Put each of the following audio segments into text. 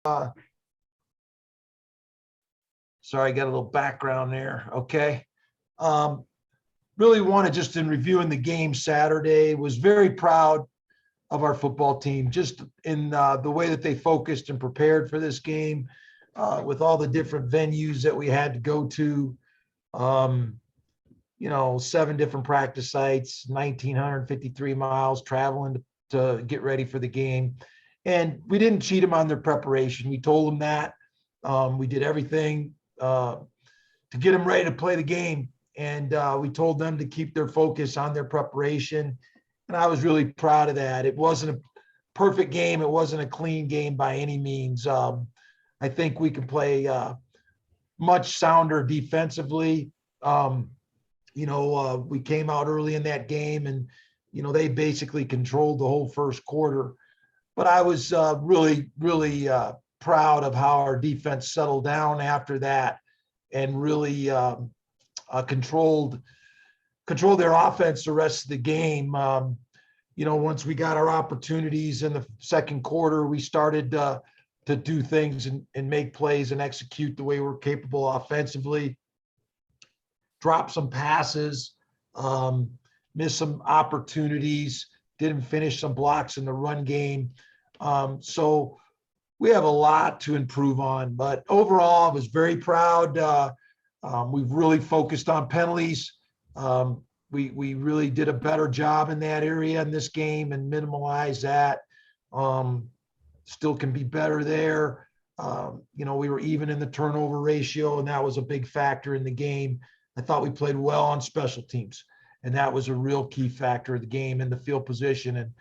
Sorry, I got a little background there. Okay. Um, really wanted just in reviewing the game Saturday, was very proud of our football team, just in the way that they focused and prepared for this game with all the different venues that we had to go to. 7 different practice sites, 1,953 miles traveling to get ready for the game. And we didn't cheat them on their preparation. We told them that. We did everything to get them ready to play the game. And we told them to keep their focus on their preparation. And I was really proud of that. It wasn't a perfect game. It wasn't a clean game by any means. I think we can play much sounder defensively. We came out early in that game and, they basically controlled the whole first quarter. But I was really proud of how our defense settled down after that and really controlled their offense the rest of the game. Once we got our opportunities in the second quarter, we started to do things and make plays and execute the way we're capable offensively. Drop some passes, miss some opportunities, didn't finish some blocks in the run game. So we have a lot to improve on, but overall I was very proud. We've really focused on penalties. We really did a better job in that area in this game and minimize that. Still can be better there. We were even in the turnover ratio, and that was a big factor in the game. I thought we played well on special teams, and that was a real key factor of the game in the field position and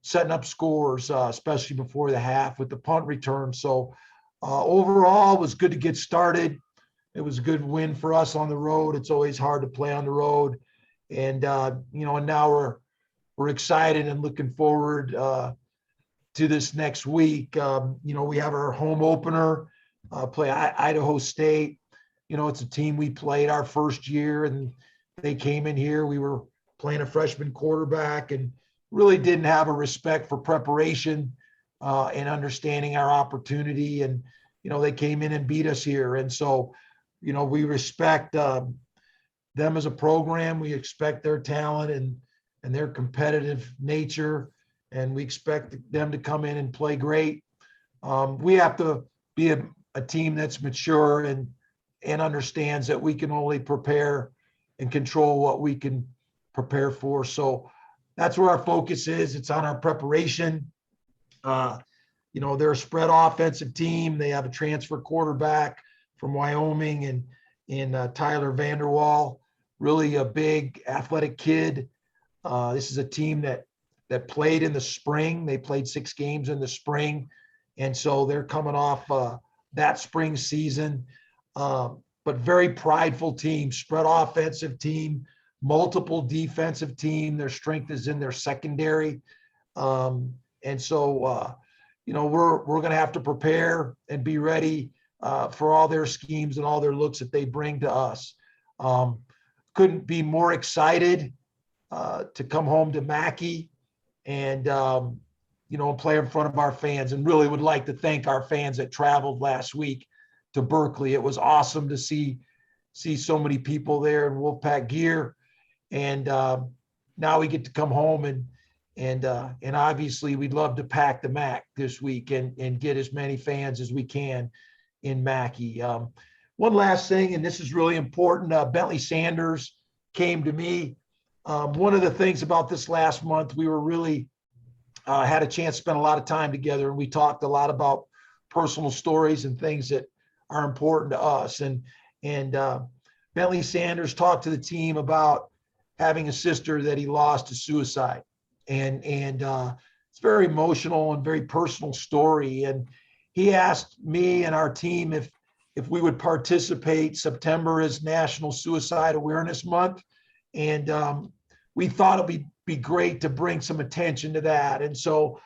setting up scores, especially before the half with the punt return. So overall, it was good to get started. It was a good win for us on the road. It's always hard to play on the road. And, and now we're excited and looking forward to this next week. We have our home opener, play Idaho State. It's a team we played our first year, and they came in here. We were playing a freshman quarterback and really didn't have a respect for preparation and understanding our opportunity. And, they came in and beat us here. And so, we respect them as a program. We expect their talent and their competitive nature, and we expect them to come in and play great. We have to be a team that's mature and understands that we can only prepare and control what we can prepare for. So that's where our focus is. It's on our preparation. They're a spread offensive team. They have a transfer quarterback from Wyoming and Tyler Vanderwall, really a big athletic kid. This is a team that played in the spring. They played 6 games in the spring. And so they're coming off that spring season. But very prideful team, spread offensive team, multiple defensive team. Their strength is in their secondary. And so, we're going to have to prepare and be ready for all their schemes and all their looks that they bring to us. Couldn't be more excited to come home to Mackay and, play in front of our fans, and really would like to thank our fans that traveled last week to Berkeley. It was awesome to see so many people there in Wolfpack gear. And now we get to come home and obviously we'd love to pack the MAC this week and get as many fans as we can in Mackay. One last thing, and this is really important. Bentley Sanders came to me. One of the things about this last month, we were really had a chance to spend a lot of time together, and we talked a lot about personal stories and things that are important to us. And Bentley Sanders talked to the team about having a sister that he lost to suicide. And it's very emotional and very personal story. And he asked me and our team if we would participate. September is National Suicide Awareness Month. And we thought it'd be great to bring some attention to that. And so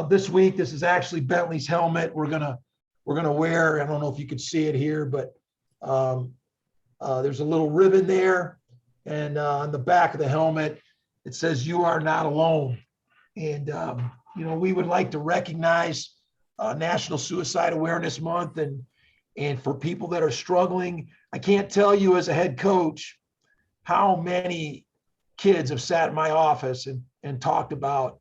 this week, this is actually Bentley's helmet. We're gonna wear. I don't know if you can see it here, but there's a little ribbon there, and on the back of the helmet it says "You are not alone." And we would like to recognize National Suicide Awareness Month, and for people that are struggling, I can't tell you as a head coach how many kids have sat in my office and talked about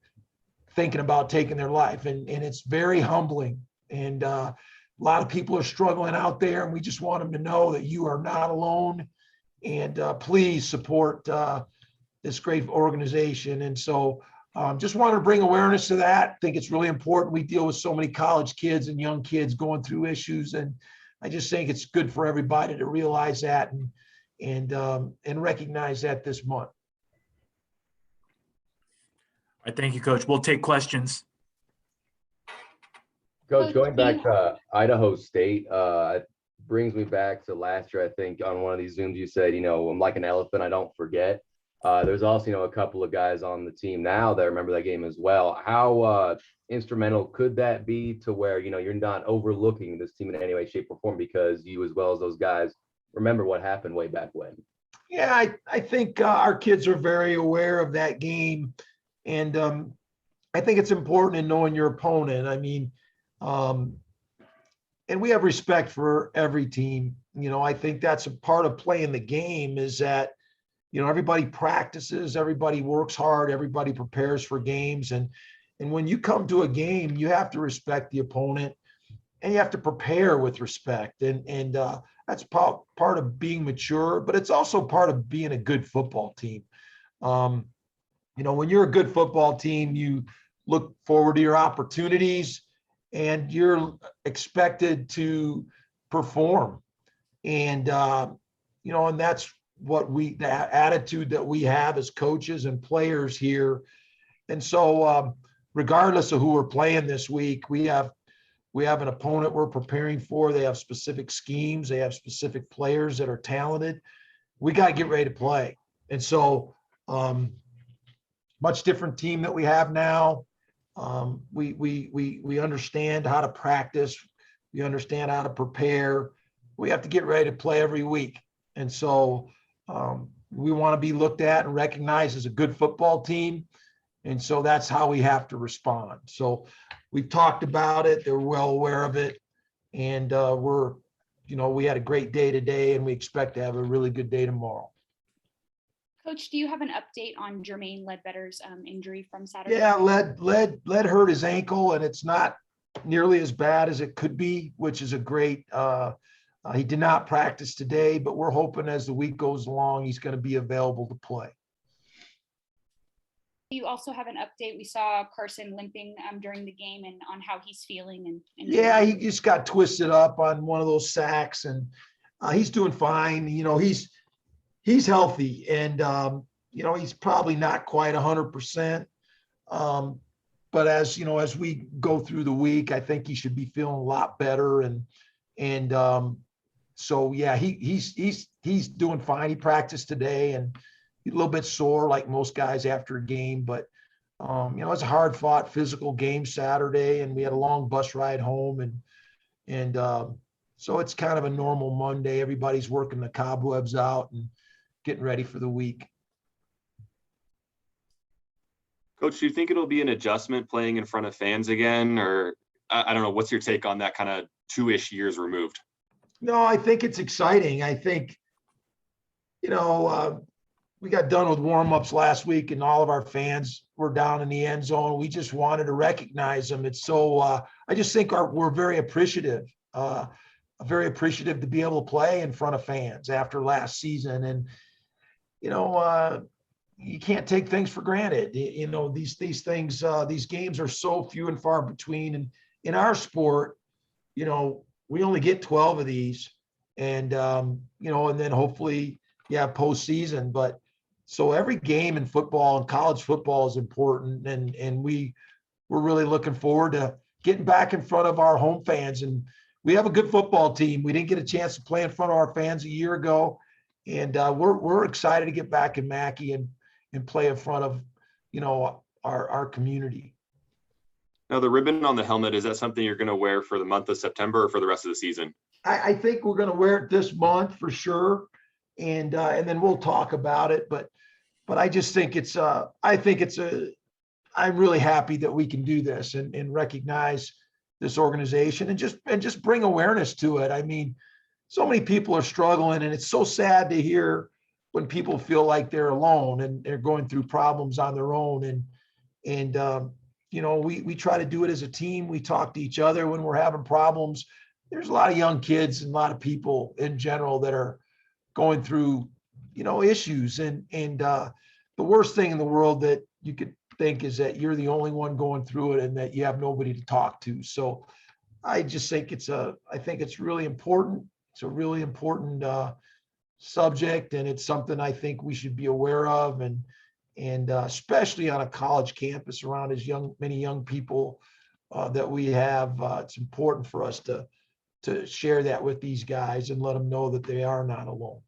thinking about taking their life. And it's very humbling. And a lot of people are struggling out there, and we just want them to know that you are not alone. And please support this great organization. And so just want to bring awareness to that. I think it's really important. We deal with so many college kids and young kids going through issues. And I just think it's good for everybody to realize that and recognize that this month. I thank you, Coach. We'll take questions. Coach, going back to Idaho State, it brings me back to last year. I think on one of these Zooms you said, I'm like an elephant, I don't forget. There's also, a couple of guys on the team now that remember that game as well. How instrumental could that be to where, you're not overlooking this team in any way, shape, or form because you, as well as those guys, remember what happened way back when? Yeah, I think our kids are very aware of that game. And I think it's important in knowing your opponent. I mean, and we have respect for every team. I think that's a part of playing the game is that, everybody practices, everybody works hard, everybody prepares for games. And when you come to a game, you have to respect the opponent and you have to prepare with respect. And that's part of being mature, but it's also part of being a good football team. When you're a good football team, you look forward to your opportunities and you're expected to perform. And, and that's what the attitude that we have as coaches and players here. And so regardless of who we're playing this week, we have an opponent we're preparing for. They have specific schemes. They have specific players that are talented. We got to get ready to play. And so, much different team that we have now. We understand how to practice. We understand how to prepare. We have to get ready to play every week. And so we want to be looked at and recognized as a good football team. And so that's how we have to respond. So we've talked about it. They're well aware of it. And we had a great day today and we expect to have a really good day tomorrow. Coach, do you have an update on Jermaine Ledbetter's injury from Saturday? Yeah, Led hurt his ankle, and it's not nearly as bad as it could be, which is a great. He did not practice today, but we're hoping as the week goes along, he's going to be available to play. You also have an update. We saw Carson limping during the game and on how he's feeling. And yeah, he just got twisted up on one of those sacks, and he's doing fine. He's healthy and, he's probably not quite 100%. But as we go through the week, I think he should be feeling a lot better. So yeah, he's doing fine. He practiced today and he's a little bit sore like most guys after a game, but it's a hard fought physical game Saturday and we had a long bus ride home and so it's kind of a normal Monday. Everybody's working the cobwebs out and getting ready for the week. Coach, do you think it'll be an adjustment playing in front of fans again? Or I don't know, what's your take on that kind of 2-ish years removed? No, I think it's exciting. I think, we got done with warm-ups last week and all of our fans were down in the end zone. We just wanted to recognize them. It's so, I just think we're very appreciative to be able to play in front of fans after last season. And, you can't take things for granted. These things, these games are so few and far between. And in our sport, we only get 12 of these and, and then hopefully postseason. But so every game in football and college football is important. And we're really looking forward to getting back in front of our home fans. And we have a good football team. We didn't get a chance to play in front of our fans a year ago. And we're excited to get back in Mackay and play in front of, our community. Now, the ribbon on the helmet, is that something you're going to wear for the month of September or for the rest of the season? I think we're going to wear it this month for sure. And then we'll talk about it. But I just think I'm really happy that we can do this and recognize this organization and just bring awareness to it. I mean, so many people are struggling, and it's so sad to hear when people feel like they're alone and they're going through problems on their own. And we try to do it as a team. We talk to each other when we're having problems. There's a lot of young kids and a lot of people in general that are going through, issues. And the worst thing in the world that you could think is that you're the only one going through it and that you have nobody to talk to. So I just think I think it's really important. It's a really important subject, and it's something I think we should be aware of, and especially on a college campus around many young people that we have. It's important for us to share that with these guys and let them know that they are not alone.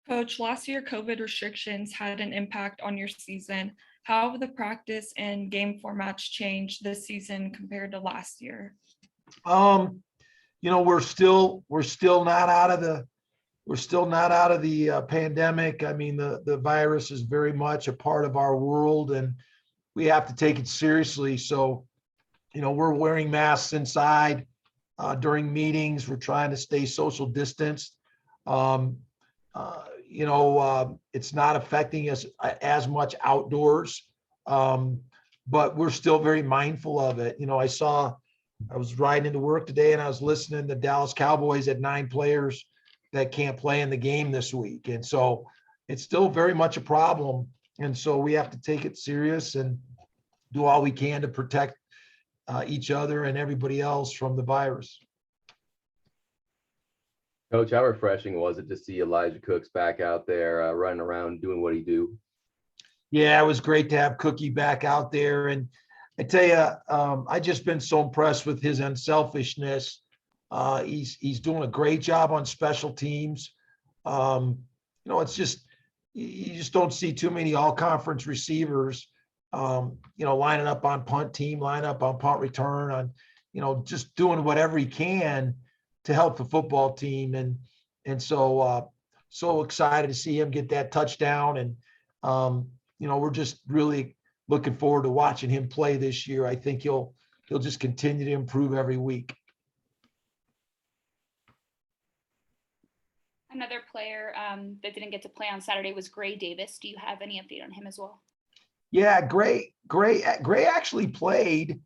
Coach, last year COVID restrictions had an impact on your season. How have the practice and game formats changed this season compared to last year? We're still not out of the pandemic. I mean, the virus is very much a part of our world, and we have to take it seriously. So, we're wearing masks inside during meetings. We're trying to stay social distanced. It's not affecting us as much outdoors, but we're still very mindful of it. I was riding into work today and I was listening to Dallas Cowboys had 9 players that can't play in the game this week. And so it's still very much a problem. And so we have to take it serious and do all we can to protect each other and everybody else from the virus. Coach, how refreshing was it to see Elijah Cooks back out there running around doing what he do? Yeah, it was great to have Cookie back out there. And I tell you, I just been so impressed with his unselfishness. He's doing a great job on special teams. It's just, you just don't see too many all-conference receivers, lining up on punt team, line up on punt return, on, just doing whatever he can to help the football team. And so excited to see him get that touchdown. And, we're just really looking forward to watching him play this year. I think he'll just continue to improve every week. Another player that didn't get to play on Saturday was Gray Davis. Do you have any update on him as well? Yeah, Gray actually played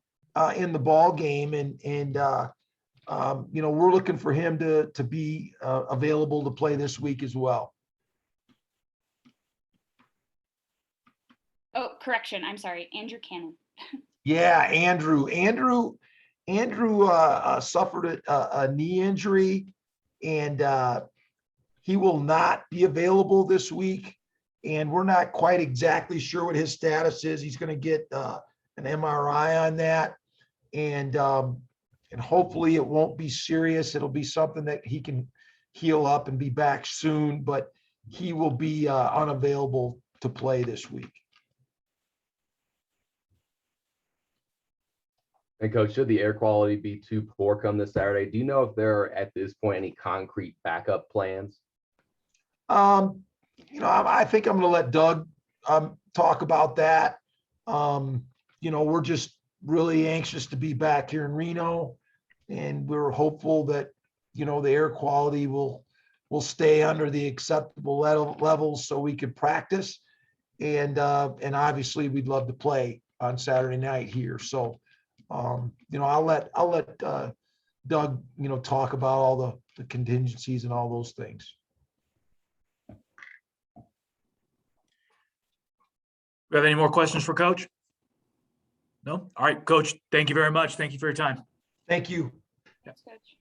in the ball game, and we're looking for him to be available to play this week as well. Oh, correction. I'm sorry. Andrew Cannon. Yeah, Andrew suffered a knee injury, and he will not be available this week. And we're not quite exactly sure what his status is. He's going to get an MRI on that, and hopefully it won't be serious. It'll be something that he can heal up and be back soon. But he will be unavailable to play this week. And Coach, should the air quality be too poor come this Saturday, do you know if there are at this point any concrete backup plans? I think I'm going to let Doug talk about that. We're just really anxious to be back here in Reno, and we're hopeful that, the air quality will stay under the acceptable levels so we can practice. And obviously we'd love to play on Saturday night here. So, I'll let Doug, talk about all the contingencies and all those things. We have any more questions for Coach? No? All right, Coach, thank you very much. Thank you for your time. Thank you. Thanks, Coach.